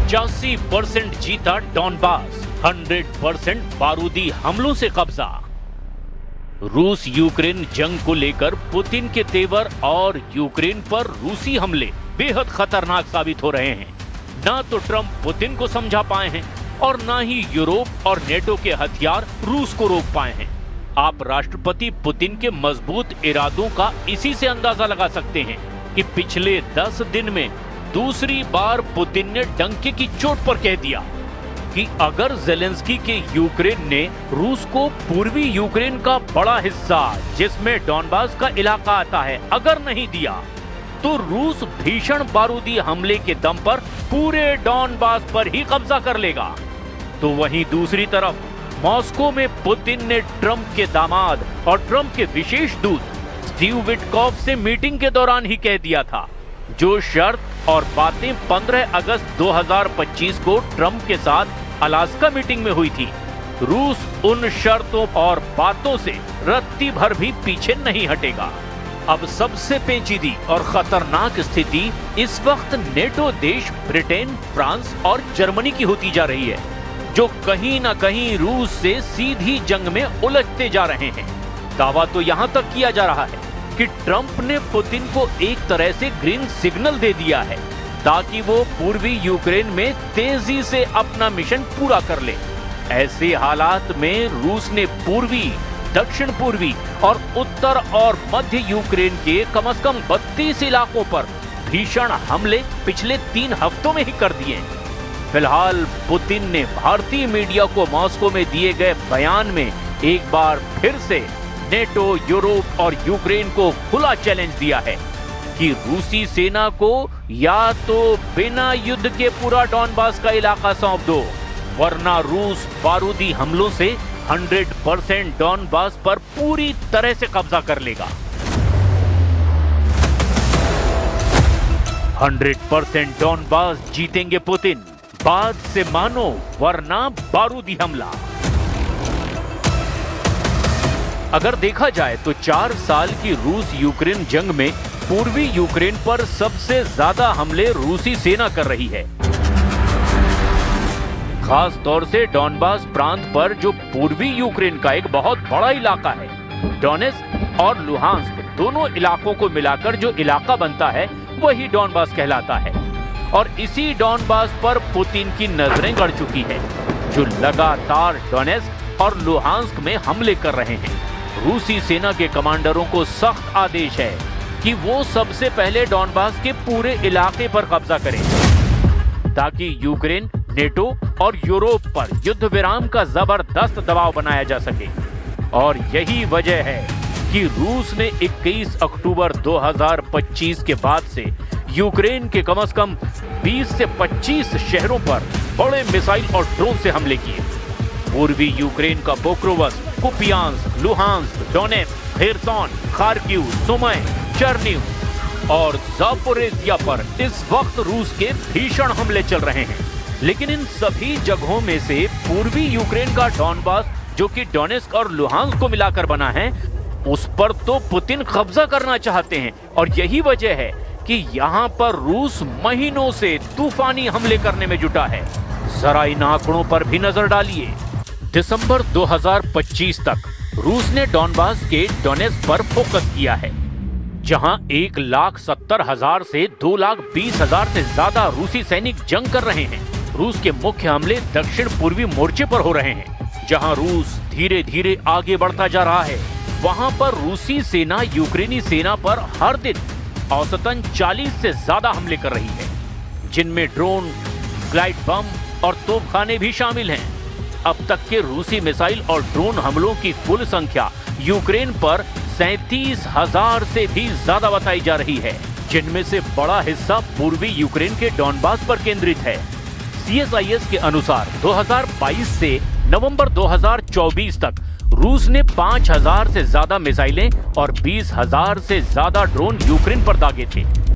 %50 जीता डॉनबास, 100% बारूदी हमलों से कब्जा। रूस यूक्रेन जंग को लेकर पुतिन के तेवर और यूक्रेन पर रूसी हमले बेहद खतरनाक साबित हो रहे हैं। ना तो ट्रंप पुतिन को समझा पाए हैं और ना ही यूरोप और नेटो के हथियार रूस को रोक पाए हैं। आप राष्ट्रपति पुतिन के मजबूत इरादों का इसी से अंदाजा लगा सकते हैं कि पिछले 10 दिन में दूसरी बार पुतिन ने डंके की चोट पर कह दिया कि अगर जेलेंस्की के यूक्रेन ने रूस को पूर्वी यूक्रेन का बड़ा हिस्सा, जिसमें डॉनबास का इलाका आता है, अगर नहीं दिया तो रूस भीषण बारूदी हमले के दम पर पूरे डॉनबास पर ही कब्जा कर लेगा। तो वहीं दूसरी तरफ मॉस्को में पुतिन ने ट्रंप के दामाद और ट्रंप के विशेष दूत स्टीव विटकॉफ से मीटिंग के दौरान ही कह दिया था जो शर्त और बातें 15 अगस्त 2025 को ट्रंप के साथ अलास्का मीटिंग में हुई थी। रूस उन शर्तों और बातों से रत्ती भर भी पीछे नहीं हटेगा। अब सबसे पेचीदी और खतरनाक स्थिति इस वक्त नेटो देश ब्रिटेन, फ्रांस और जर्मनी की होती जा रही है, जो कहीं न कहीं रूस से सीधी जंग में उलझते जा रहे हैं। दावा तो यहां तक किया जा रहा है कि ट्रंप ने पुतिन को एक तरह से ग्रीन सिग्नल दे दिया है ताकि वो पूर्वी यूक्रेन में तेजी से अपना मिशन पूरा कर ले। ऐसे हालात में रूस ने पूर्वी, दक्षिण पूर्वी और उत्तर और मध्य यूक्रेन के कम से कम 32 इलाकों पर भीषण हमले पिछले 3 हफ्तों में ही कर दिए। फिलहाल पुतिन ने भारतीय मीडिया को मॉस्को में दिए गए बयान में एक बार फिर से नेटो, यूरोप और यूक्रेन को खुला चैलेंज दिया है कि रूसी सेना को या तो बिना युद्ध के पूरा डॉनबास का इलाका सौंप दो, वरना रूस बारूदी हमलों से 100% डॉनबास पर पूरी तरह से कब्जा कर लेगा। 100% डॉनबास जीतेंगे पुतिन, बात से मानो वरना बारूदी हमला। अगर देखा जाए तो 4 साल की रूस यूक्रेन जंग में पूर्वी यूक्रेन पर सबसे ज्यादा हमले रूसी सेना कर रही है। खास तौर से डॉनबास प्रांत पर, जो पूर्वी यूक्रेन का एक बहुत बड़ा इलाका है। डोनेत्स्क और लुहांस्क दोनों इलाकों को मिलाकर जो इलाका बनता है वही डॉनबास कहलाता है। और इसी डॉनबास पर पुतिन की नजरें गड़ चुकी है, जो लगातार डोनेत्स्क और लुहांस्क में हमले कर रहे हैं। रूसी सेना के कमांडरों को सख्त आदेश है कि वो सबसे पहले डॉनबास के पूरे इलाके पर कब्जा करें ताकि यूक्रेन, नेटो और यूरोप पर युद्ध विराम का जबरदस्त दबाव बनाया जा सके। और यही वजह है कि रूस ने 21 अक्टूबर 2025 के बाद से यूक्रेन के कम से कम 20 से 25 शहरों पर बड़े मिसाइल और ड्रोन से हमले किए। पूर्वी यूक्रेन का Pokrovsk, Kupiansk, Luhansk, Donetsk, Kherson, Kharkiv, Sumy, Chernihiv और जापोरिजिया पर इस वक्त रूस के भीषण हमले चल रहे हैं। लेकिन इन सभी जगहों में से पूर्वी यूक्रेन का डॉनबास, जो कि डोनेत्स्क और लुहांस्क को मिलाकर बना है, उस पर तो पुतिन कब्जा करना चाहते हैं। और यही वजह है कि यहाँ पर रूस महीनों से तूफानी हमले करने में जुटा है। जरा इन आंकड़ों पर भी नजर डालिए। दिसंबर 2025 तक रूस ने डॉनबास के डोनेत्स्क पर फोकस किया है, जहां 1,70,000 से 2,20,000 से ज्यादा रूसी सैनिक जंग कर रहे हैं। रूस के मुख्य हमले दक्षिण पूर्वी मोर्चे पर हो रहे हैं, जहां रूस धीरे धीरे आगे बढ़ता जा रहा है। वहां पर रूसी सेना यूक्रेनी सेना पर हर दिन औसतन 40 से ज्यादा हमले कर रही है, जिनमें ड्रोन, ग्लाइड बम और तोपखाने भी शामिल हैं। अब तक के रूसी मिसाइल और ड्रोन हमलों की कुल संख्या यूक्रेन पर 37,000 से भी ज्यादा बताई जा रही है, जिनमें से बड़ा हिस्सा पूर्वी यूक्रेन के डॉनबास पर केंद्रित है। CSIS के अनुसार 2022 से नवंबर 2024 तक रूस ने 5,000 से ज्यादा मिसाइलें और 20,000 से ज्यादा ड्रोन यूक्रेन पर दागे थे।